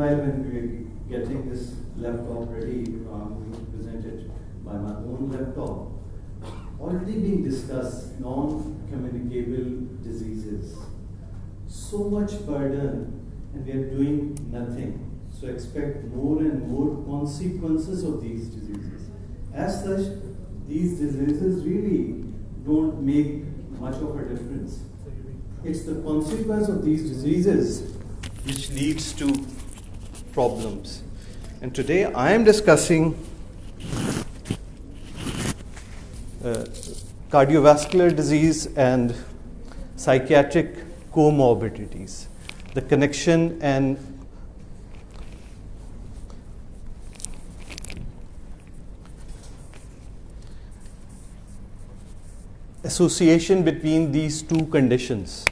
meanwhile, when we were getting this laptop ready, going to present it by my own laptop, already being discussed non-communicable diseases. So much burden, and we are doing nothing. So expect more and more consequences of these diseases. As such, these diseases really don't make much of a difference. It's the consequence of these diseases which leads to problems. And today I am discussing cardiovascular disease and psychiatric comorbidities, the connection and association between these two conditions.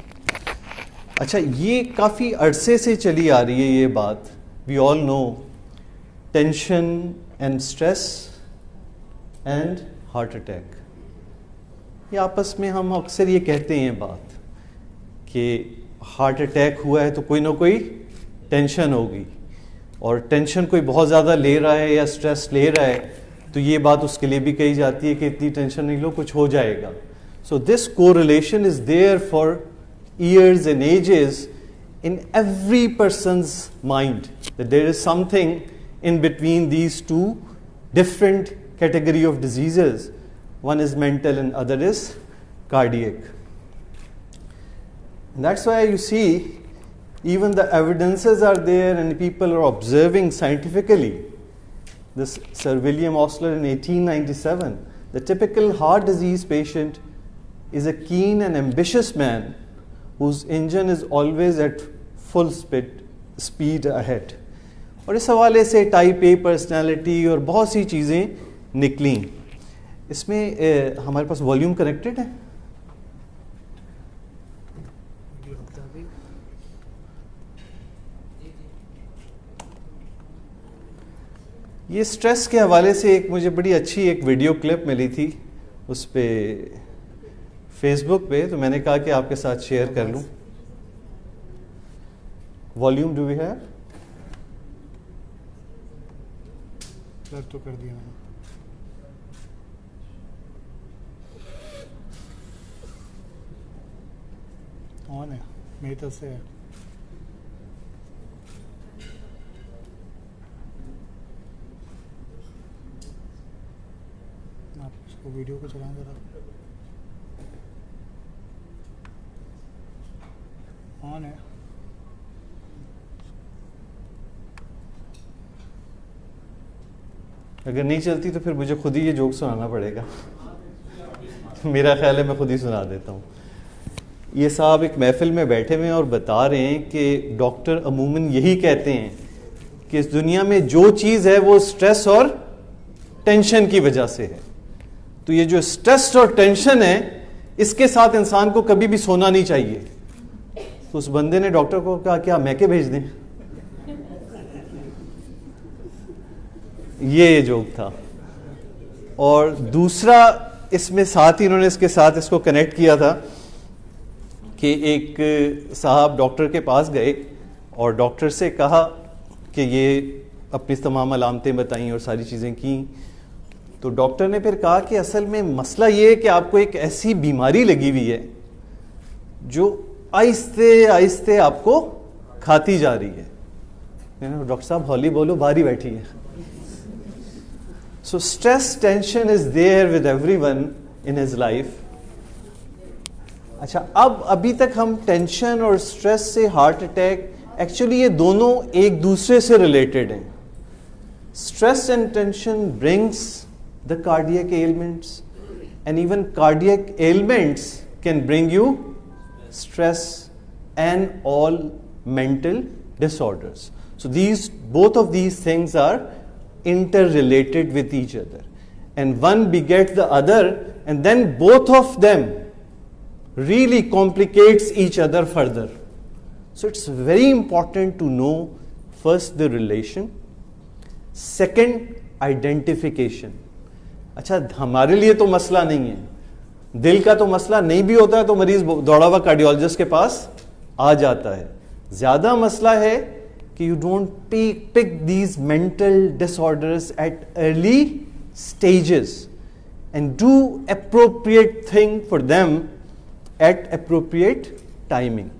अच्छा, ये काफ़ी अरसे से चली आ रही है ये बात. We all know tension and stress and heart attack. ये आपस में हम अक्सर ये कहते हैं बात कि हार्ट अटैक हुआ है तो कोई ना कोई टेंशन होगी, और टेंशन कोई बहुत ज़्यादा ले रहा है या स्ट्रेस ले रहा है तो ये बात उसके लिए भी कही जाती है कि इतनी टेंशन नहीं लो, कुछ हो जाएगा. So this correlation is there for years and ages in every person's mind, that there is something in between these two different category of diseases. One is mental and other is cardiac. And that's why you see even the evidences are there and people are observing scientifically. This Sir William Osler in 1897, the typical heart disease patient is a keen and ambitious man whose engine is always at full speed ahead. और इस हवाले से type A personality और बहुत सी चीज़ें निकली. इसमें हमारे पास वॉल्यूम कनेक्टेड है. ये स्ट्रेस के हवाले से एक मुझे बड़ी अच्छी एक वीडियो क्लिप मिली थी उस पर फेसबुक पे, तो मैंने कहा कि आपके साथ शेयर कर लूं. Volume do we have? तो कर दिया ऑन है, मेरी तरफ से है. आप इसको वीडियो को चलाएं जरा. ऑन है. अगर नहीं चलती तो फिर मुझे खुद ही ये जोक सुनाना पड़ेगा. मेरा ख्याल है मैं खुद ही सुना देता हूँ. ये साहब एक महफिल में बैठे हुए हैं और बता रहे हैं कि डॉक्टर अमूमन यही कहते हैं कि इस दुनिया में जो चीज़ है वो स्ट्रेस और टेंशन की वजह से है. तो ये जो स्ट्रेस और टेंशन है इसके साथ इंसान को कभी भी सोना नहीं चाहिए. तो उस बंदे ने डॉक्टर को कहा क्या मैके भेज दें? ये जोक था. और दूसरा इसमें साथ ही इन्होंने इसके साथ इसको कनेक्ट किया था कि एक साहब डॉक्टर के पास गए और डॉक्टर से कहा कि ये अपनी तमाम अलामतें बताई और सारी चीज़ें की. तो डॉक्टर ने फिर कहा कि असल में मसला ये है कि आपको एक ऐसी बीमारी लगी हुई है जो आहिस्ते आहिस्ते आपको खाती जा रही है. डॉक्टर साहब हौली बोलो, बाहर ही बैठी है. So stress, tension is there with everyone in his life. अच्छा, अब अभी तक हम टेंशन और स्ट्रेस से हार्ट अटैक, एक्चुअली ये दोनों एक दूसरे से रिलेटेड हैं. Stress and tension brings the cardiac elements and even cardiac elements can bring you stress and all mental disorders. So both of these things are interrelated with each other, and one begets the other, and then both of them really complicates each other further. So it's very important to know first the relation, second identification. अच्छा, हमारे लिए तो मसला नहीं है, दिल का तो मसला नहीं भी होता है तो मरीज दौड़ा हुआ कार्डियोलॉजिस्ट के पास आ जाता है. ज़्यादा मसला है कि you don't pick these mental disorders at early stages and do appropriate thing for them at appropriate timing.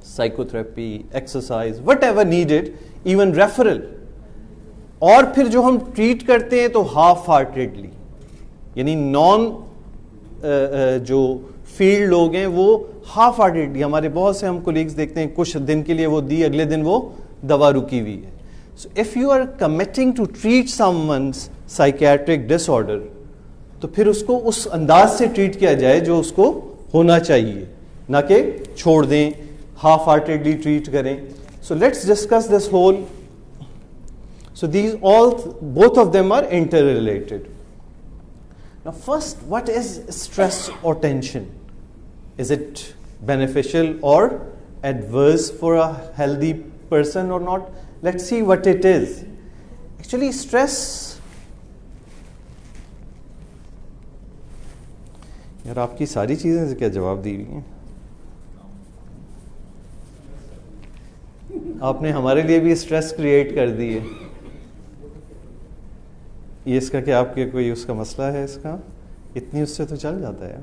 Psychotherapy, exercise, whatever needed, even referral. और फिर जो हम ट्रीट करते हैं तो हाफ हार्टेडली, यानी नॉन जो फील्ड लोग हैं वो हाफ हार्टेडली, हमारे बहुत से हम कोलीग्स देखते हैं कुछ दिन के लिए वो दी, अगले दिन वो दवा रुकी हुई है. So if you are committing to treat someone's psychiatric disorder, तो फिर उसको उस अंदाज से ट्रीट किया जाए जो उसको होना चाहिए, ना कि छोड़ दें, हाफ हार्टेडली ट्रीट करें. So let's discuss this whole. So these all, both of them are interrelated. Now first, what is stress or tension? Is it beneficial or adverse for a healthy person or not? Let's see what it is. Actually, stress, यार आपकी सारी चीजें से क्या जवाब दी हुई हैं? आपने हमारे लिए भी स्ट्रेस क्रिएट कर दी है. ये इसका क्या आपके कोई उसका मसला है? इसका इतनी उससे तो चल जाता है.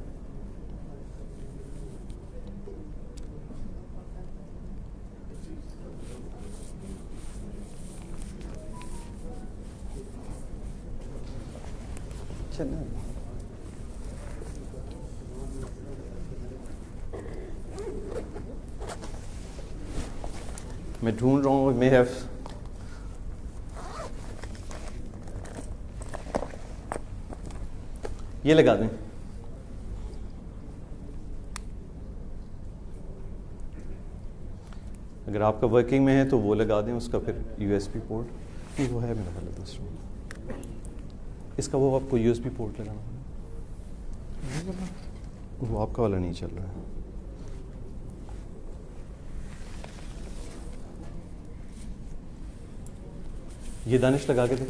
चलो मैं ढूंढ रहा हूँ. मे हैव ये लगा दें. अगर आपका वर्किंग में है तो वो लगा दें, उसका फिर यूएसबी पोर्ट वो है मेरा वाला दूसरा. इसका वो आपको यूएसबी पोर्ट लगाना है, वो आपका वाला नहीं चल रहा है. ये दानिश लगा के दे.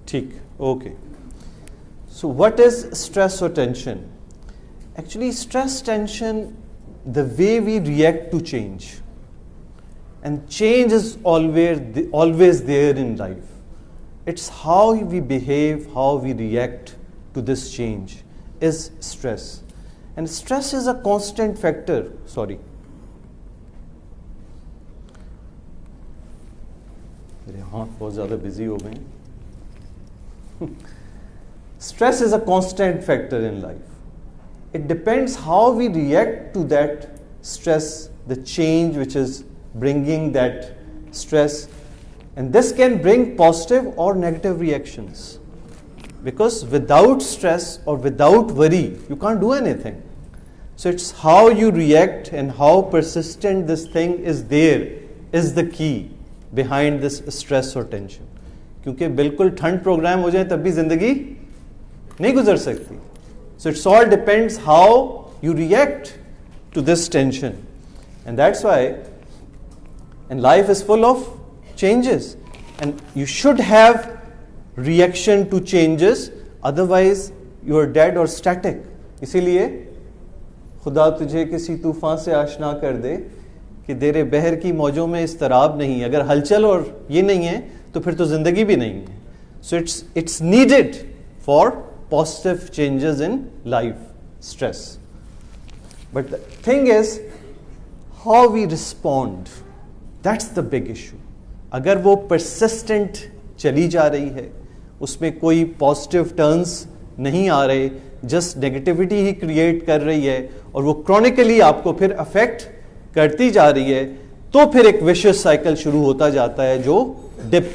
ठीक, okay. So what is stress or tension? Actually, stress, tension, the way we react to change, and change is always there in life. It's how we behave, how we react to this change is stress. And stress is a constant factor. Sorry. मेरे हाथ बहुत ज़्यादा busy हो गए हैं. Stress is a constant factor in life. It depends how we react to that stress, the change which is bringing that stress, and this can bring positive or negative reactions. Because without stress or without worry, you can't do anything. So it's how you react and how persistent this thing is there is the key behind this stress or tension. क्योंकि बिल्कुल ठंड programme हो जाए तब भी जिंदगी नहीं गुजर सकती. So it's all depends how you react to this tension. And that's why, and life is full of changes. And you should have reaction to changes, otherwise you are dead or static. इसीलिए खुदा तुझे किसी तूफान से आशना कर दे कि तेरे बहर की मौजों में इस्तराब नहीं. अगर हलचल और ये नहीं है तो फिर तो जिंदगी भी नहीं है. So it's needed for positive changes in life, stress. But the thing is how we respond. That's the big issue. अगर वो persistent चली जा रही है, उसमें कोई positive turns नहीं आ रहे, just negativity ही create कर रही है और वो chronically आपको फिर affect करती जा रही है, तो फिर एक vicious cycle शुरू होता जाता है जो dip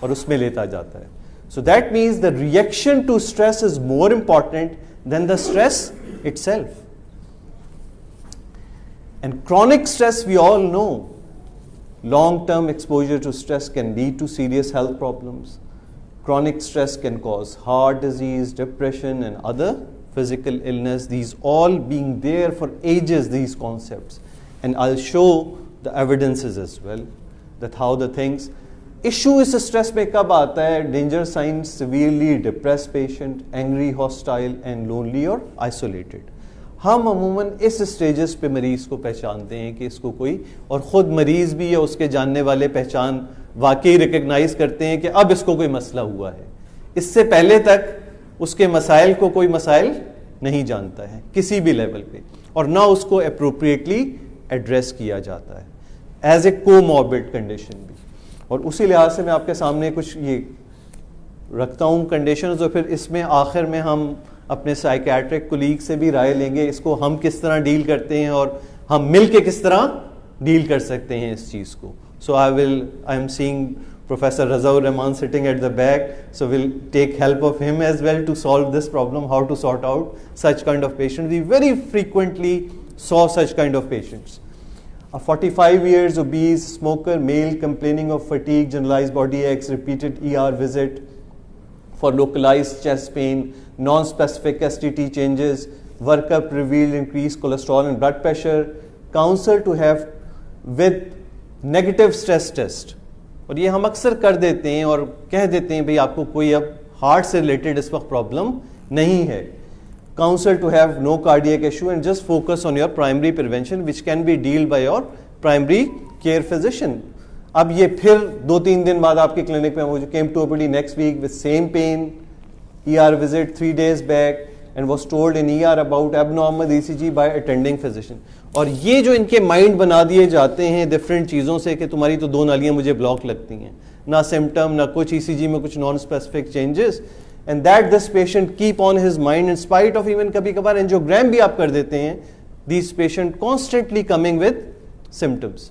और उसमें लेता जाता है. So that means the reaction to stress is more important than the stress itself. And chronic stress, we all know, long-term exposure to stress can lead to serious health problems. Chronic stress can cause heart disease, depression, and other physical illness, these all being there for ages, these concepts. And I'll show the evidences as well, that how the things. Issue इस stress में कब आता है? Danger signs, severely depressed patient, angry, hostile and lonely or isolated. हम अमूमन इस stages पे मरीज को पहचानते हैं कि इसको कोई, और ख़ुद मरीज भी या उसके जानने वाले पहचान वाकई रिकग्नाइज करते हैं कि अब इसको कोई मसला हुआ है. इससे पहले तक उसके मसाइल को कोई मसाइल नहीं जानता है किसी भी लेवल पे, और ना उसको अप्रोप्रिएटली एड्रेस किया जाता है एज ए कोमॉर्बिड कंडीशन भी. और उसी लिहाज से मैं आपके सामने कुछ ये रखता हूँ कंडीशंस, और फिर इसमें आखिर में हम अपने साइकियाट्रिक कोलीग से भी राय लेंगे इसको हम किस तरह डील करते हैं और हम मिल के किस तरह डील कर सकते हैं इस चीज़ को. So I am seeing Professor Razaur Rahman sitting at the back, so we'll take help of him as well to solve this problem, how to sort out such kind of patients. We very frequently saw such kind of patients. A 45 years obese smoker male complaining of fatigue, generalized body aches, repeated ER visit for localized chest pain, non-specific STT changes, workup revealed increased cholesterol and blood pressure, counsel to have with negative stress test. और ये हम अक्सर कर देते हैं और कह देते हैं भाई आपको कोई अब हार्ट से रिलेटेड इस वक्त प्रॉब्लम नहीं है. Counsel to have no cardiac issue and just focus on your primary prevention which can be deal by your primary care physician. अब ये फिर 2-3 दिन बाद आपके क्लिनिक में वो जो came to OPD next week with same pain, ER visit 3 days back and was told in ER about abnormal ECG by attending physician. और ये जो इनके माइंड बना दिए जाते हैं डिफरेंट चीज़ों से कि तुम्हारी तो 2 नालियाँ मुझे ब्लॉक लगती हैं, ना सिम्टम ना कुछ, ECG में कुछ non specific changes, and that this patient keep on his mind in spite of even कभी कभार एंजियोग्राम भी आप कर देते हैं, this patient constantly coming with symptoms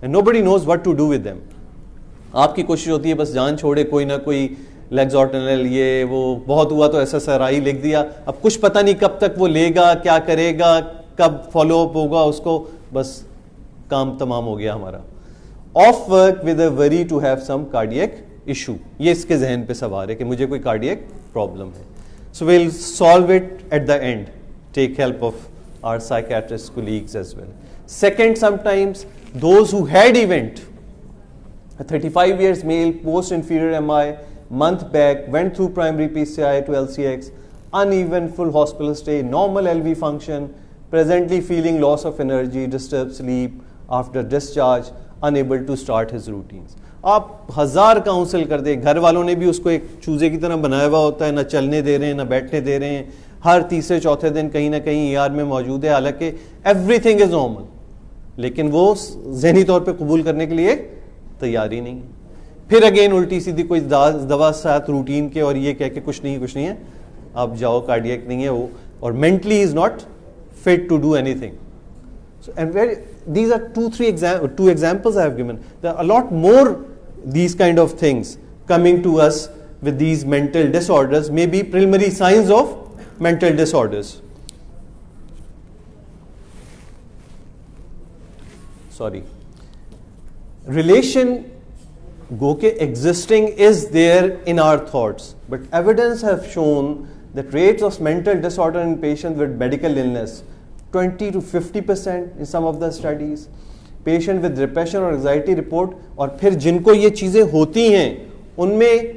and nobody knows what to do with them. आपकी कोशिश होती है बस जान छोड़े, कोई ना कोई लेग्जॉर्टनल ये वो बहुत हुआ तो SSRI लिख दिया, अब कुछ पता नहीं कब तक वो लेगा, क्या करेगा, कब फॉलोअप होगा उसको, बस काम तमाम हो गया हमारा. Of work with a worry to have some cardiac issue, ये इसके जहन पे सवार है कि मुझे कोई कार्डियक प्रॉब्लम है. So will solve it at the end, take help of our psychiatrist colleagues as well. Second, sometimes those who had event, a 35 years male post inferior MI month back, went through primary PCI to LCX, uneven full hospital stay, normal LV function, presently feeling loss of energy, disturbed sleep after discharge, unable to start his routines. आप 1000 council कर दे, घर वालों ने भी उसको एक चूजे की तरह बनाया हुआ होता है, ना चलने दे रहे हैं ना बैठने दे रहे हैं, हर तीसरे चौथे दिन कहीं ना कहीं ER में मौजूद है, हालांकि एवरीथिंग इज नॉर्मल, लेकिन वो ज़हनी तौर पे कबूल करने के लिए तैयारी नहीं है. फिर अगेन उल्टी सीधी कोई दवा साथ रूटीन के और ये कह के कुछ नहीं है, आप जाओ कार्डियक नहीं है वो, और mentally is not fit to do anything. And these are two examples I have given. There are a lot more these kind of things coming to us with these mental disorders, maybe preliminary signs of mental disorders. Sorry. Relation go ke existing is there in our thoughts, but evidence have shown that rates of mental disorder in patients with medical illness 20 to 50% in some of the studies. Patient with depression or anxiety report, और फिर जिनको ये चीज़ें होती हैं उनमें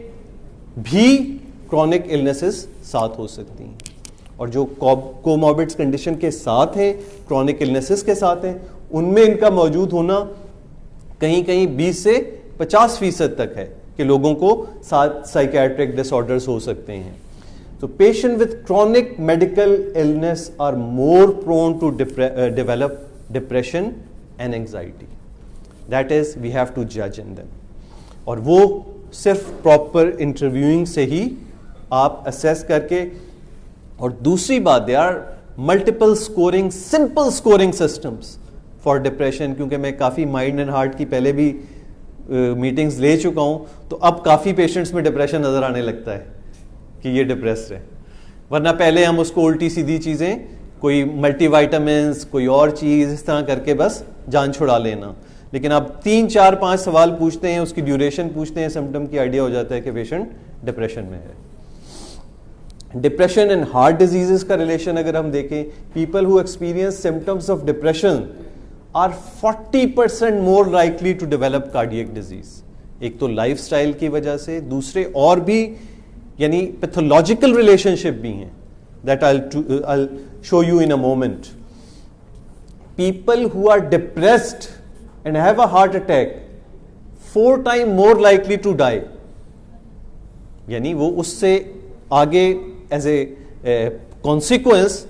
भी chronic illnesses साथ हो सकती हैं, और जो comorbid condition के साथ हैं, chronic illnesses के साथ हैं, उनमें इनका मौजूद होना कहीं कहीं 20 से 50% तक है कि लोगों को साथ psychiatric disorders हो सकते हैं. So patients with chronic medical illness are more prone to develop depression and anxiety. That is, we have to judge in them. और वो सिर्फ proper interviewing से ही आप assess करके, और दूसरी बात, there are multiple scoring, simple scoring systems for depression, क्योंकि मैं काफ़ी mind and heart की पहले भी मीटिंग्स ले चुका हूँ, तो अब काफ़ी पेशेंट्स में डिप्रेशन नज़र आने लगता है कि ये डिप्रेस्ड है. वरना पहले हम उसको उल्टी सीधी चीज़ें, कोई मल्टीवाइटामिन्स, कोई और चीज़ इस तरह करके बस जान छुड़ा लेना, लेकिन अब 3, 4, 5 सवाल पूछते हैं, उसकी ड्यूरेशन पूछते हैं, सिम्टम की आइडिया हो जाता है कि पेशेंट डिप्रेशन में है. डिप्रेशन एंड हार्ट डिजीजेस का रिलेशन अगर हम देखें, people who experience symptoms of depression are 40% more likely to develop cardiac disease. एक तो लाइफस्टाइल की वजह से, दूसरे और भी यानी पैथोलॉजिकल रिलेशनशिप भी हैं, that I'll show you in a moment. People who are depressed and have a heart attack 4 times more likely to die, यानी वो उससे आगे एज ए कॉन्सिक्वेंस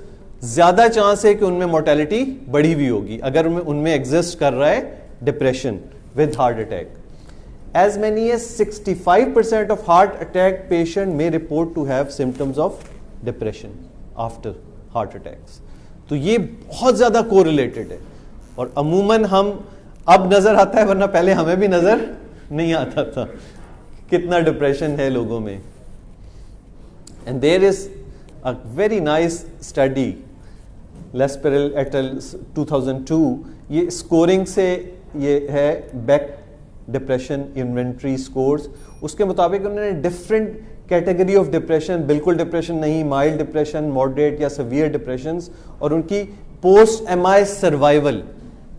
ज्यादा चांस है कि उनमें मोर्टेलिटी बढ़ी हुई होगी अगर उनमें एग्जिस्ट कर रहा है depression with heart attack. As many as 65% of heart attack patient may report to have symptoms of depression after heart attacks. तो ये बहुत ज्यादा कोरिलेटेड है और अमूमन हम अब नजर आता है, वरना पहले हमें भी नजर नहीं आता था कितना डिप्रेशन है लोगों में। And there is a very nice study, लेस्पेरल एट अल 2002, ये स्कोरिंग से ये है बैक डिप्रेशन इन्वेंट्री स्कोर्स। उसके मुताबिक उन्होंने डिफरेंट कैटेगरी ऑफ डिप्रेशन, बिल्कुल डिप्रेशन नहीं, माइल्ड डिप्रेशन, मॉडरेट या सीवियर डिप्रेशन, और उनकी पोस्ट एमआई सर्वाइवल,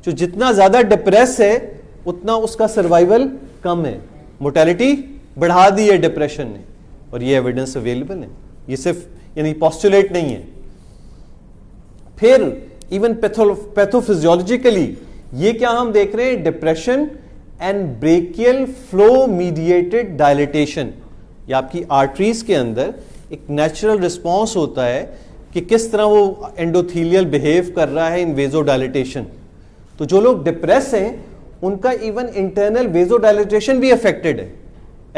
जो जितना ज्यादा डिप्रेस है उतना उसका सर्वाइवल कम है, मोर्टेलिटी बढ़ा दी है डिप्रेशन ने, और ये एविडेंस अवेलेबल है, ये सिर्फ यानी पोस्टुलेट नहीं है। फिर इवन पैथोफिजियोलॉजिकली ये क्या हम देख रहे हैं, depression and brachial flow mediated dilatation. ये आपकी आर्टरीज के अंदर एक नेचुरल रिस्पॉन्स होता है कि किस तरह वो एंडोथीलियल बिहेव कर रहा है इन वेजोडायलिटेशन। तो जो लोग डिप्रेस हैं उनका इवन इंटरनल वेजोडायलिटेशन भी अफेक्टेड है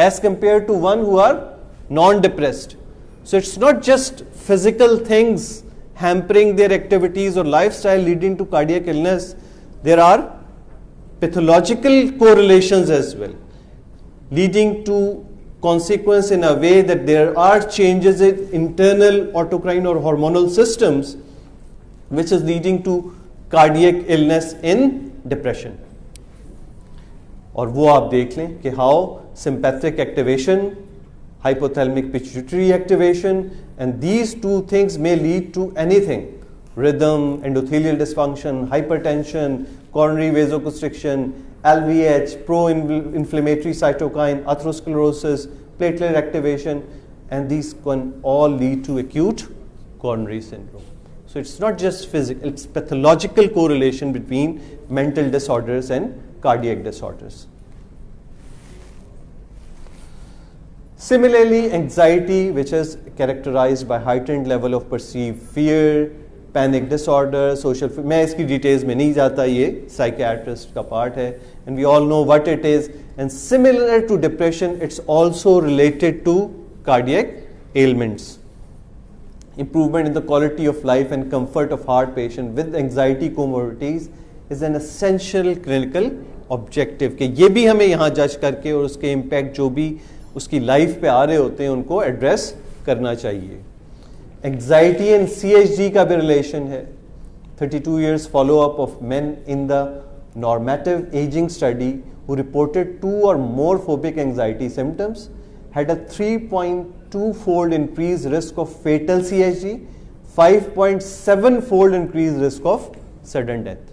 as compare to one who are non depressed. So it's not just physical things hampering their activities और lifestyle leading to cardiac illness, there are pathological correlations as well, leading to consequence in a way that there are changes in internal autocrine or hormonal systems which is leading to cardiac illness in depression. और वो आप देख लें कि how sympathetic activation, hypothalamic pituitary activation, and these two things may lead to anything: rhythm, endothelial dysfunction, hypertension, coronary vasoconstriction, LVH, pro-inflammatory cytokine, atherosclerosis, platelet activation, and these can all lead to acute coronary syndrome. So it's not just physical, it's pathological correlation between mental disorders and cardiac disorders. Similarly, anxiety, which is characterized by heightened level of perceived fear, panic disorder, social, मैं इसकी details में नहीं जाता, ये psychiatrist का part है, and we all know what it is. And similar to depression, it's also related to cardiac elements. Improvement in the quality of life and comfort of heart patient with anxiety comorbidities is an essential clinical objective, कि ये भी हमें यहाँ जज करके और उसके impact जो भी उसकी लाइफ पे आ रहे होते हैं उनको एड्रेस करना चाहिए। एंग्जाइटी एंड CHD का भी रिलेशन है। 32 years follow-up of men in the normative aging study who reported 2 or more phobic anxiety symptoms had a 3.2-fold increased risk of fatal CHD, 5.7-fold increased risk of sudden death.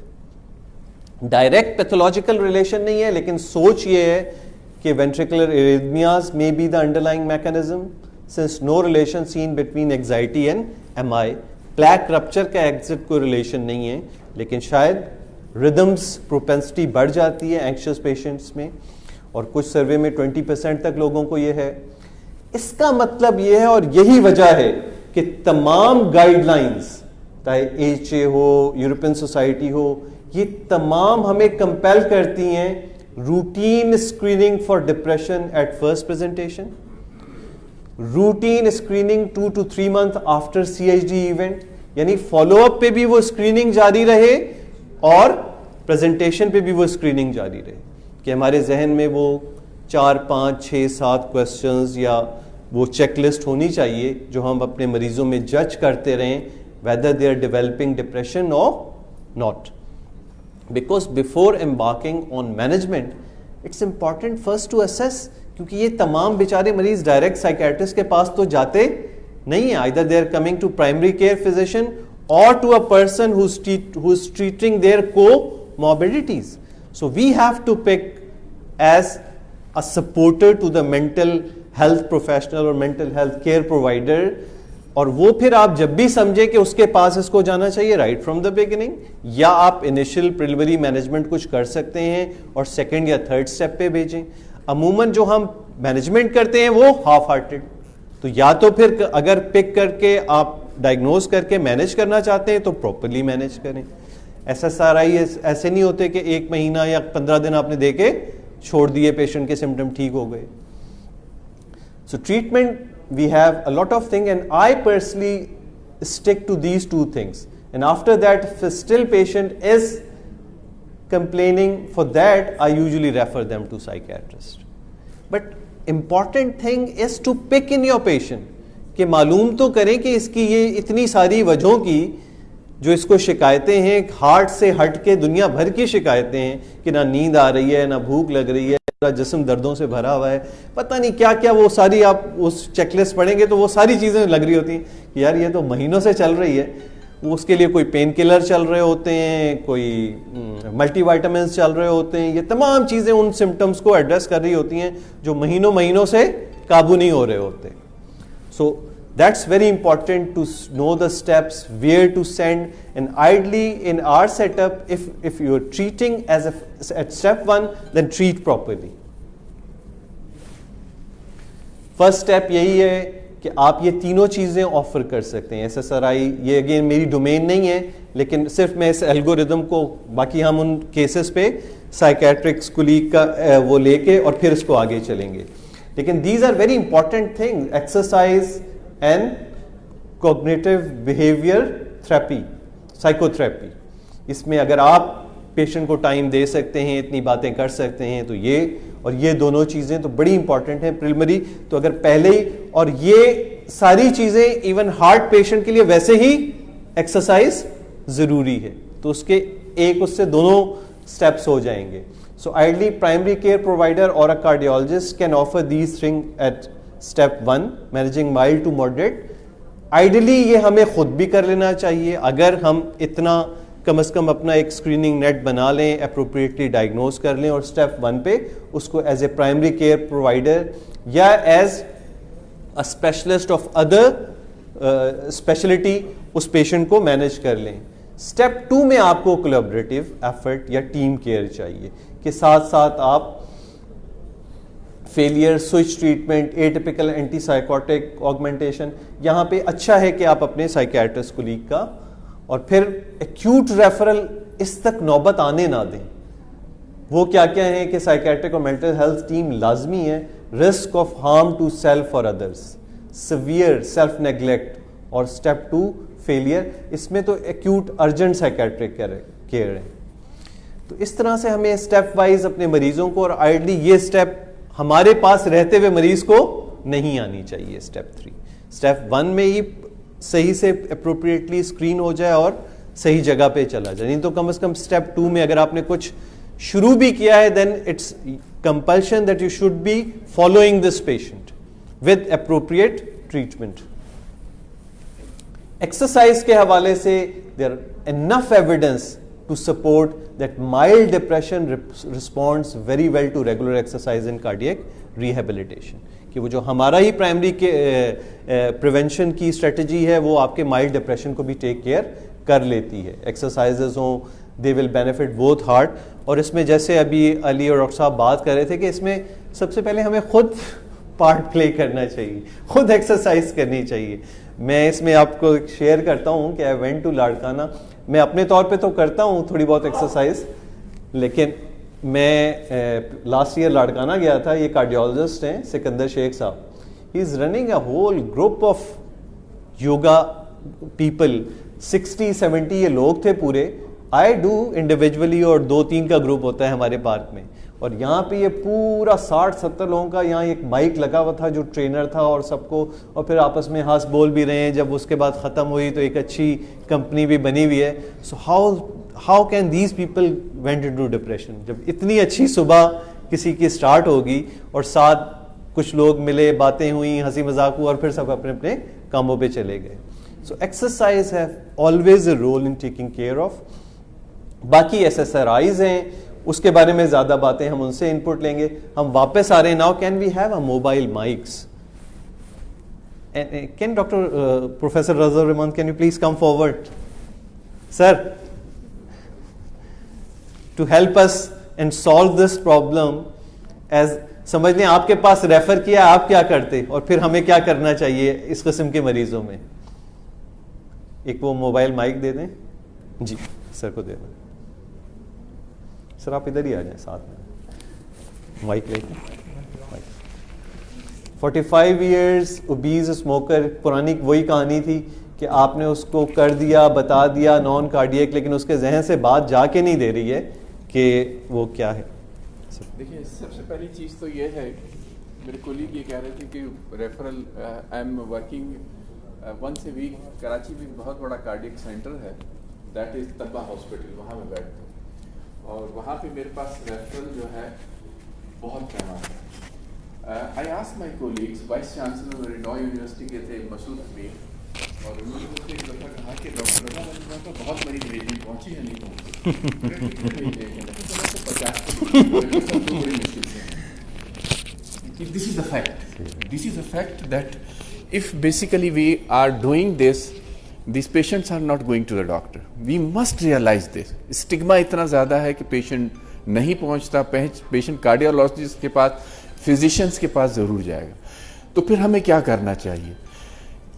Direct pathological relation नहीं है, लेकिन सोच ये है कि ventricular arrhythmias may be the underlying mechanism, since no relation seen between anxiety and MI. Plaque rupture का exit कोई relation नहीं है, लेकिन शायद रिदम्स प्रोपेंसिटी बढ़ जाती है एंक्शियस पेशेंट्स में, और कुछ सर्वे में 20% तक लोगों को ये है। इसका मतलब ये है, और यही वजह है कि तमाम गाइडलाइंस, चाहे HA हो, यूरोपियन सोसाइटी हो, ये तमाम हमें कंपेल करती हैं routine screening for depression at first presentation, routine screening 2 to 3 months after CHD event, यानी फॉलोअप पे भी वो स्क्रीनिंग जारी रहे और प्रेजेंटेशन पे भी वो स्क्रीनिंग जारी रहे, कि हमारे जहन में वो 4, 5, 6, 7 क्वेश्चंस या वो चेकलिस्ट होनी चाहिए जो हम अपने मरीजों में जज करते रहें whether they are developing depression or not. Because before embarking on management, it's important first to assess, क्योंकि ये तमाम बेचारे मरीज डायरेक्ट साइकियाट्रिस्ट के पास तो जाते नहीं है. Either they are coming to primary care physician or to a person who's treating their comorbidities. So we have to pick as a supporter to the mental health professional or mental health care provider. और वो फिर आप जब भी समझे कि उसके पास इसको जाना चाहिए राइट फ्रॉम द बिगिनिंग, या आप इनिशियल प्रिलिमिनरी मैनेजमेंट कुछ कर सकते हैं और सेकंड या थर्ड स्टेप पे भेजें. अमूमन जो हम मैनेजमेंट करते हैं वो हाफ हार्टेड. तो या तो फिर अगर पिक करके आप डायग्नोज करके मैनेज करना चाहते हैं तो प्रॉपरली मैनेज करें. SSRI ऐसे नहीं होते कि 1 महीना या 15 दिन आपने देके छोड़ दिए, पेशेंट के सिम्टम ठीक हो गए. सो treatment we have a lot of things, and I personally stick to these 2 things, and after that if still patient is complaining, for that I usually refer them to psychiatrist. But important thing is to pick in your patient, कि मालूम तो करें कि इसकी ये इतनी सारी वजहों की जो इसको शिकायतें हैं, हार्ट से हट के दुनिया भर की शिकायतें हैं कि ना नींद आ रही है, ना भूख लग रही है, जिस्म दर्दों से भरा हुआ है, पता नहीं क्या क्या, वो सारी आप उस चेकलिस्ट पढ़ेंगे तो वो सारी चीज़ें लग रही होती हैं कि यार ये तो महीनों से चल रही है. उसके लिए कोई पेन किलर चल रहे होते हैं, कोई मल्टीविटामिन्स चल रहे होते हैं, ये तमाम चीज़ें उन सिम्टम्स को एड्रेस कर रही होती हैं जो महीनों महीनों से काबू नहीं हो रहे होते. सो that's very important to know the steps where to send, and ideally in our setup if you're treating as at step 1, then treat properly. First step यही है कि आप ये तीनों चीज़ें ऑफर कर सकते हैं. SSRI ये अगेन मेरी डोमेन नहीं है, लेकिन सिर्फ मैं इस एल्गोरिदम को, बाकी हम उन केसेस पे साइकेट्रिक्स कुलीग का वो लेके और फिर इसको आगे चलेंगे. लेकिन these are very important thing, exercise and cognitive behaviour therapy, psychotherapy. इसमें अगर आप पेशेंट को टाइम दे सकते हैं, इतनी बातें कर सकते हैं, तो ये और ये दोनों चीज़ें तो बड़ी इंपॉर्टेंट हैं प्रिलिमिनरी. तो अगर पहले ही, और ये सारी चीज़ें इवन हार्ट पेशेंट के लिए वैसे ही एक्सरसाइज ज़रूरी है, तो उसके एक उससे दोनों स्टेप्स हो जाएंगे. So ideally primary care provider और a cardiologist can offer these thing at step 1, managing mild to moderate. Ideally ये हमें खुद भी कर लेना चाहिए. अगर हम इतना कम से कम अपना एक स्क्रीनिंग नेट बना लें, अप्रोप्रिएटली डायग्नोज कर लें और स्टेप 1 पे उसको as a primary care provider या as a specialist of other speciality उस पेशेंट को मैनेज कर लें. स्टेप 2 में आपको कोलैबोरेटिव एफर्ट या टीम केयर चाहिए कि साथ साथ आप failure, switch treatment, atypical antipsychotic augmentation, यहाँ पे अच्छा है कि आप अपने साइकियाट्रिस्ट कोलीग का, और फिर एक्यूट रेफरल इस तक नौबत आने ना दें. वो क्या क्या है कि साइकियाट्रिक और मेंटल हेल्थ टीम लाजमी है. Risk of harm to self और अदर्स, सिवियर सेल्फ नेग्लेक्ट, और स्टेप 2 फेलियर. इसमें तो एक्यूट अर्जेंट साइकियाट्रिक केयर है. तो इस तरह से हमें स्टेप वाइज अपने मरीजों को, और आइडली ये स्टेप हमारे पास रहते हुए मरीज को नहीं आनी चाहिए. स्टेप 3, स्टेप 1 में ही सही से अप्रोप्रिएटली स्क्रीन हो जाए और सही जगह पे चला जाए. नहीं तो कम से कम स्टेप 2 में अगर आपने कुछ शुरू भी किया है, then it's compulsion that you should be following this patient with appropriate treatment. Exercise के हवाले से there enough evidence to support that mild depression responds very well to regular exercise and cardiac rehabilitation. कि वो जो हमारा ही primary के prevention की strategy है वो आपके माइल्ड डिप्रेशन को भी टेक केयर कर लेती है. एक्सरसाइजेज हों, they will benefit both heart. और इसमें जैसे अभी अली और डॉक्टर साहब बात कर रहे थे कि इसमें सबसे पहले हमें खुद पार्ट प्ले करना चाहिए, खुद एक्सरसाइज करनी चाहिए. मैं इसमें आपको शेयर करता हूँ कि आई वेंट टू लाड़काना. मैं अपने तौर पे तो करता हूँ थोड़ी बहुत एक्सरसाइज, लेकिन मैं लास्ट ईयर लाड़काना गया था. ये कार्डियोलॉजिस्ट हैं सिकंदर शेख साहब. He is running a whole group of yoga people, 60-70 ये लोग थे पूरे. आई डू इंडिविजुअली और 2-3 का ग्रुप होता है हमारे पार्क में. और यहाँ पे ये पूरा 60-70 लोगों का यहाँ एक माइक लगा हुआ था जो ट्रेनर था और सबको, और फिर आपस में हंस बोल भी रहे हैं. जब उसके बाद ख़त्म हुई तो एक अच्छी कंपनी भी बनी हुई है. So how can these people went into depression. जब इतनी अच्छी सुबह किसी की स्टार्ट होगी और साथ कुछ लोग मिले, बातें हुई, हंसी मजाक हुआ और फिर सब अपने अपने कामों पे चले गए. So exercise have always a role in taking care of. बाकी SSRIs हैं, उसके बारे में ज़्यादा बातें हम उनसे इनपुट लेंगे. हम वापस आ रहे हैं. Now can we have a mobile mics? Can Dr. Professor Raza Rahman, can you please come forward? Sir, to help us and solve this problem, as समझ लें आपके पास रेफर किया, आप क्या करते और फिर हमें क्या करना चाहिए इस किस्म के मरीजों में? एक वो मोबाइल माइक दे दें जी, सर को दे दें. सर आप इधर ही आ जाएं साथ में, माइक लेके. 45 years ओबीज स्मोकर, पुरानी वही कहानी थी कि आपने उसको कर दिया, बता दिया नॉन कार्डियक, लेकिन उसके जहन से बात जाके नहीं दे रही है कि वो क्या है. देखिए, सबसे पहली चीज़ तो ये है, मेरे कोलीग ये कह रहे थे कि referral, I am working once a week, Karachi में बहुत बड़ा कार्डियक सेंटर है, दैट इज़ तब्बा हॉस्पिटल, वहाँ मैं बैठता हूँ और वहाँ पे मेरे पास रेफरल जो है बहुत कम आता है. I asked my colleagues, vice chancellor मेरे डॉ यूनिवर्सिटी के थे मसूद हमीद, और उन्होंने मुझसे एक दफ़ा कहा कि डॉक्टर रजा तो बहुत बड़ी भेजी पहुँची है, नहीं पहुँची. This is the fact. This is the fact that if basically we are doing this, these patients are not going to the doctor. We must realize this. Stigma इतना ज़्यादा है कि पेशेंट नहीं पहुँचता, पेशेंट कार्डियोलॉजिस्ट के पास, physicians के पास ज़रूर जाएगा. तो फिर हमें क्या करना चाहिए?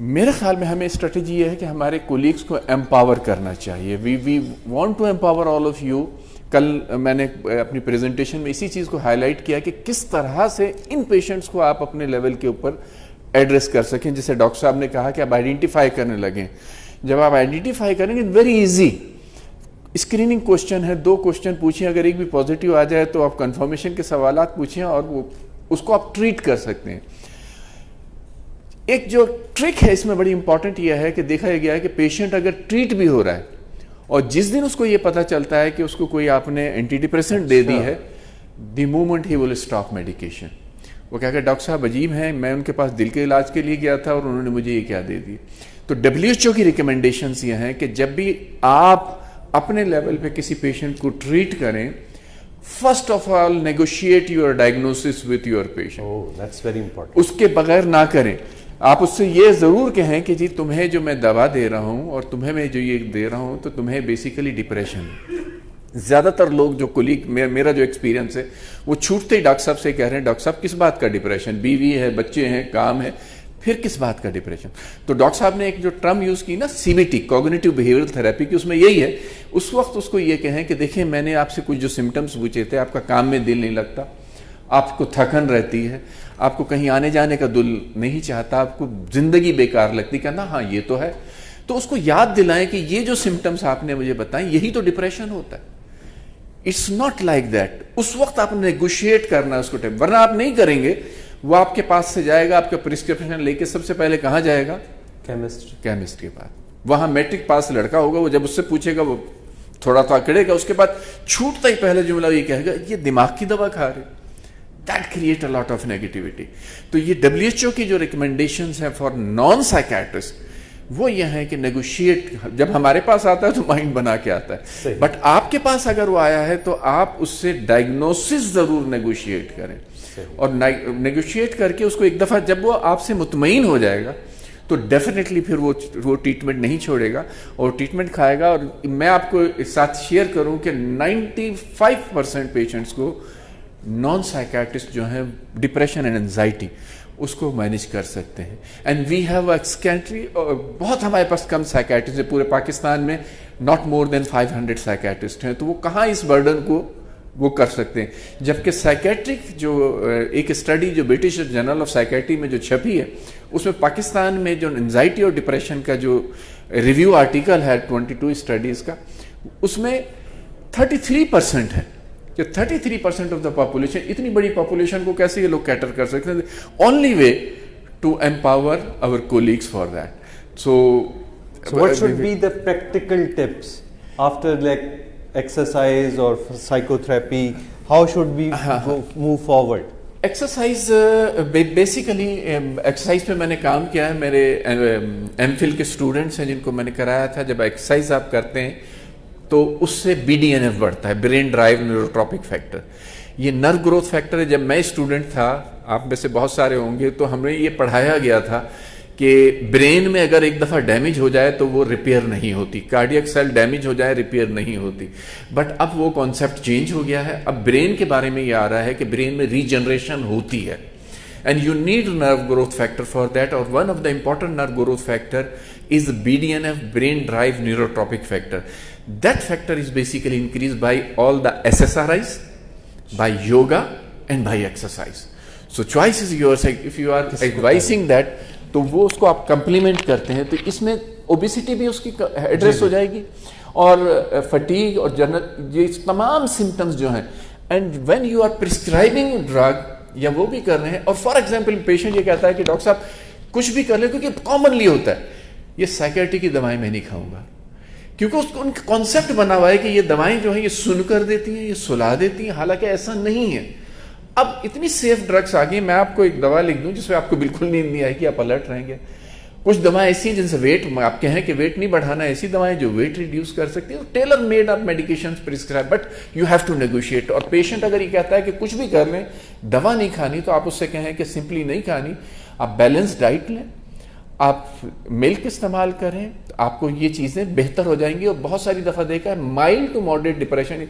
मेरे ख्याल में हमें स्ट्रेटजी ये है कि हमारे कोलीग्स को एम्पावर करना चाहिए. We want to empower all of you. कल मैंने अपनी प्रेजेंटेशन में इसी चीज़ को हाईलाइट किया कि किस तरह से इन पेशेंट्स को आप अपने लेवल के ऊपर एड्रेस कर सकें. जैसे डॉक्टर साहब ने कहा कि आप आइडेंटिफाई करने लगें. जब आप आइडेंटिफाई करेंगे, वेरी ईजी स्क्रीनिंग क्वेश्चन है, 2 क्वेश्चन पूछें, अगर एक भी पॉजिटिव आ जाए तो आप कंफर्मेशन के सवालात पूछें और वो उसको आप ट्रीट कर सकते हैं. एक जो ट्रिक है इसमें बड़ी इंपॉर्टेंट यह है कि देखा गया है कि पेशेंट अगर ट्रीट भी हो रहा है और जिस दिन उसको ये पता चलता है कि उसको कोई आपने एंटी डिप्रेसेंट दे दी है, the moment he will stop medication. वो क्या, डॉक्टर साहब अजीब हैं, मैं उनके पास दिल के इलाज के लिए गया था और उन्होंने मुझे ये क्या दे दी. तो WHO की रिकमेंडेशंस ये हैं कि जब भी आप अपने लेवल पे किसी पेशेंट को ट्रीट करें, first of all negotiate your diagnosis with your patient. That's very important. उसके बगैर ना करें. आप उससे ये जरूर कहें कि जी तुम्हें जो मैं दवा दे रहा हूं और तुम्हें मैं जो ये दे रहा हूं तो तुम्हें बेसिकली डिप्रेशन. ज्यादातर लोग जो कोलीग, मेरा जो एक्सपीरियंस है, वो छूटते ही डॉक्टर साहब से कह रहे हैं, डॉक्टर साहब किस बात का डिप्रेशन? बीवी है, बच्चे हैं, काम है, फिर किस बात का डिप्रेशन? तो डॉक्टर साहब ने एक जो टर्म यूज की ना, CBT, कॉग्निटिव बिहेवियरल थेरेपी की, उसमें यही है. उस वक्त उसको ये कहें कि देखिए मैंने आपसे कुछ जो सिम्टम्स पूछे थे, आपका काम में दिल नहीं लगता, आपको थकन रहती है, आपको कहीं आने जाने का दिल नहीं चाहता, आपको जिंदगी बेकार लगती, कहना हाँ ये तो है. तो उसको याद दिलाएं कि ये जो सिम्टम्स आपने मुझे बताए, यही तो डिप्रेशन होता है. It's not like that. उस वक्त आप नेगोशिएट करना उसको टाइम, वरना आप नहीं करेंगे, वो आपके पास से जाएगा, आपका प्रिस्क्रिप्शन लेके सबसे पहले कहाँ जाएगा? केमिस्ट के पास. वहां मैट्रिक पास लड़का होगा, वो जब उससे पूछेगा वो थोड़ा तो अकड़ेगा, उसके बाद छूटता ही पहले जुमला ये कहेगा ये दिमाग की दवा खा रहे. That create a lot of negativity. तो ये WHO की जो रिकमेंडेशंस हैं फॉर नॉन साइकेट्रिस्ट, वो ये है कि नेगोशिएट. जब हमारे पास आता है तो माइंड बना के आता है, बट आपके पास अगर वो आया है तो आप उससे डायग्नोसिस जरूर नेगोशिएट करें. और नेगोशिएट करके उसको एक दफा जब वो आपसे मुतमईन हो जाएगा तो डेफिनेटली फिर वो ट्रीटमेंट नहीं छोड़ेगा और ट्रीटमेंट खाएगा. और मैं आपको साथ शेयर करूं कि 95% पेशेंट्स को नॉन साइकेट्रिस्ट जो है डिप्रेशन एंड एंजाइटी उसको मैनेज कर सकते हैं. एंड वी हैव बहुत हमारे पास कम साइकेट्रिस्ट है पूरे पाकिस्तान में, नॉट मोर देन 500 साइकेट्रिस्ट हैं. तो वो कहाँ इस बर्डन को वो कर सकते हैं. जबकि साइकेट्रिक जो एक स्टडी जो ब्रिटिश जर्नल ऑफ साइकेट्री में जो छपी है, उसमें पाकिस्तान में जो एंजाइटी और डिप्रेशन का जो रिव्यू आर्टिकल है 22 स्टडीज का, उसमें 33% है. कि 33% ऑफ द पॉपुलेशन, इतनी बड़ी पॉपुलेशन को कैसे ये लोग कैटर कर सकते हैं? Only way to empower our colleagues for that. So what should be the practical tips after like exercise or psychotherapy? How should we move forward? Exercise basically exercise पे मैंने काम किया है। मेरे एमफिल के स्टूडेंट्स हैं जिनको मैंने कराया था। जब एक्सरसाइज आप करते हैं तो उससे BDNF बढ़ता है, ब्रेन ड्राइव न्यूरोट्रॉपिक फैक्टर। ये नर्व ग्रोथ फैक्टर है। जब मैं स्टूडेंट था, आप में से बहुत सारे होंगे, तो हमें ये पढ़ाया गया था कि ब्रेन में अगर एक दफ़ा डैमेज हो जाए तो वो रिपेयर नहीं होती, कार्डियक सेल डैमेज हो जाए रिपेयर नहीं होती। बट अब वो कॉन्सेप्ट चेंज हो गया है। अब ब्रेन के बारे में ये आ रहा है कि ब्रेन में रीजनरेशन होती है and you need nerve growth factor for that. और one of the important nerve growth factor is BDNF, brain drive neurotropic factor. That factor is basically increase by all the SSRIs, by yoga and by exercise. So choice is yours. If you are advising that, तो वो उसको आप complement करते हैं तो इसमें obesity भी उसकी एड्रेस हो जाएगी और फटीग और जनरल ये तमाम सिम्टम्स जो हैं। And when you are prescribing drug या वो भी कर रहे हैं, और फॉर एग्जांपल पेशेंट ये कहता है कि डॉक्टर साहब कुछ भी कर ले, क्योंकि कॉमनली होता है ये साइकियाट्री की दवाएं मैं नहीं खाऊंगा, क्योंकि उसको उनका कॉन्सेप्ट बना हुआ है कि ये दवाएं जो है ये सुन कर देती हैं, ये सुला देती हैं, हालांकि ऐसा नहीं है। अब इतनी सेफ ड्रग्स आ गई, मैं आपको एक दवा लिख दूं जिसमें आपको बिल्कुल नींद नहीं आएगी, आप अलर्ट रहेंगे। कुछ दवाएं ऐसी जिनसे वेट, आप कहें कि वेट नहीं बढ़ाना, ऐसी दवाएं जो वेट रिड्यूस कर सकती है, टेलर मेड आप medication prescribe, but you have to negotiate. और पेशेंट अगर ये कहता है कि कुछ भी कर लें, दवा नहीं खानी, तो आप उससे कहें कि सिंपली नहीं खानी, आप बैलेंस डाइट लें, आप मिल्क इस्तेमाल करें, आपको ये चीज़ें बेहतर हो जाएंगी। और बहुत सारी दफ़ा देखा है माइल्ड टू मॉडरेट डिप्रेशन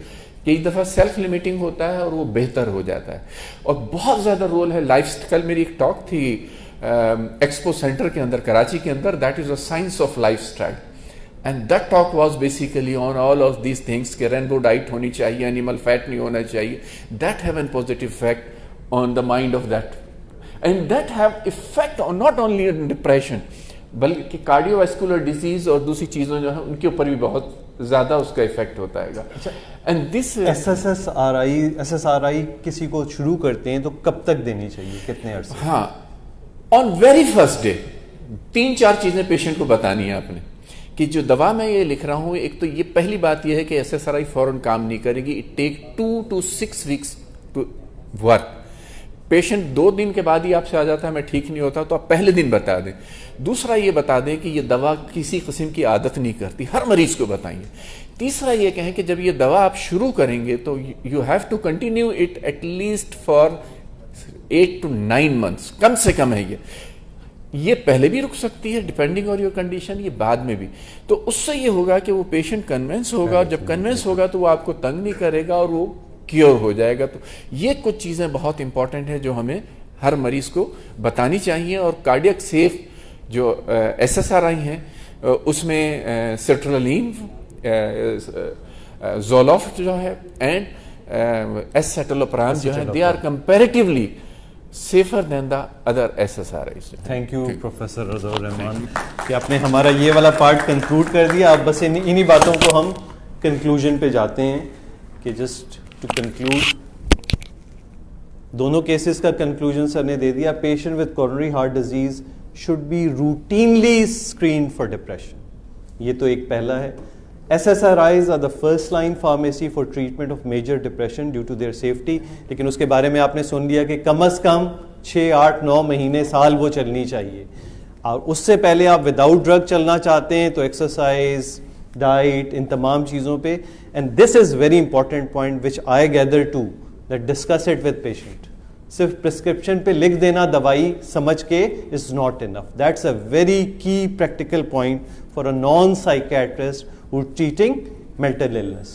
कई दफ़ा सेल्फ लिमिटिंग होता है और वो बेहतर हो जाता है। और बहुत ज़्यादा रोल है लाइफ। कल मेरी एक टॉक थी एक्सपो सेंटर के अंदर कराची के अंदर, that is a science of life style, and that talk was basically on all of these things कि रेनबो डाइट होनी चाहिए, एनिमल फैट नहीं होना चाहिए, that have an positive effect on the mind of that, and that have effect on not only depression बल्कि cardiovascular disease और दूसरी चीज़ों जो है उनके ऊपर भी बहुत ज़्यादा उसका इफेक्ट होता है। एंड दिस SSRI किसी को शुरू करते हैं तो कब तक देनी चाहिए, कितने अर्से? हाँ, ऑन वेरी फर्स्ट डे 3-4 चीज़ें पेशेंट को बतानी है आपने कि जो दवा मैं ये लिख रहा हूँ, एक तो ये पहली बात ये है कि SSRI फौरन काम नहीं करेगी, it take 2 to 6 weeks to work. Patient 2 दिन के बाद ही आपसे आ जाता है मैं ठीक नहीं होता, तो आप पहले दिन बता दें। दूसरा ये बता दें कि ये दवा किसी किस्म की आदत नहीं करती, हर मरीज को बताएंगे। तीसरा ये कहें कि जब ये दवा आप शुरू करेंगे तो you have to continue it at least for 8 to 9 months, कम से कम है ये पहले भी रुक सकती है डिपेंडिंग ऑन योर कंडीशन, ये बाद में भी। तो उससे ये होगा कि वो पेशेंट कन्विंस होगा, जब कन्विंस होगा तो वो आपको तंग नहीं करेगा और वो क्योर हो जाएगा। तो ये कुछ चीज़ें बहुत इंपॉर्टेंट है जो हमें हर मरीज को बतानी चाहिए। और कार्डियक सेफ जो SSRI हैं उसमें सर्ट्रलिन, ज़ोलॉफ्ट जो है एंड एसेटलोप्राम जो है, they are comparatively safer than the other SSRIs। Thank you professor Razaur Rahman कि आपने हमारा ये वाला पार्ट कंक्लूड कर दिया। अब बस इन्हीं बातों को हम कंक्लूजन पे जाते हैं कि जस्ट टू कंक्लूड, दोनों केसेस का कंक्लूजन सर ने दे दिया। Patient with coronary heart disease should be routinely screen for depression, ये तो एक पहला है। SSRIs are the first line pharmacy for treatment of major depression due to their safety, लेकिन उसके बारे में आपने सुन लिया कि कम अज़ कम 6, 8, 9 महीने, साल वो चलनी चाहिए। और उससे पहले आप विदाउट ड्रग चलना चाहते हैं तो एक्सरसाइज, डाइट, इन तमाम चीज़ों पे। And this is very important point which I gather to that discuss it with patient. सिर्फ प्रिस्क्रिप्शन पे लिख देना दवाई समझ के is not enough. That's a very key practical point for a non psychiatrist who are treating mental illness.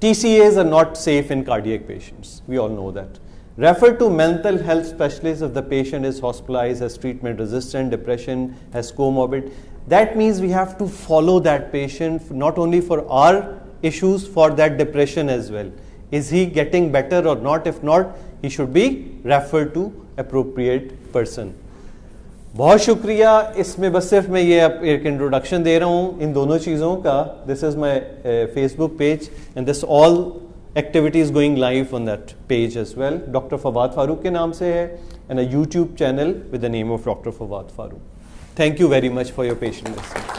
TCAs are not safe in cardiac patients. We all know that. Refer to mental health specialists if the patient is hospitalized, has treatment resistant depression, has comorbid. That means we have to follow that patient not only for our issues, for that depression as well. Is he getting better or not? If not, he should be referred to appropriate person. बहुत शुक्रिया। इसमें बस सिर्फ मैं ये एक introduction दे रहा हूँ इन दोनों चीज़ों का। This is my Facebook page and this all activities going live on that page as well. Doctor Fawad Farooq के नाम से है and a YouTube channel with the name of doctor Fawad Farooq. Thank you very much for your patience.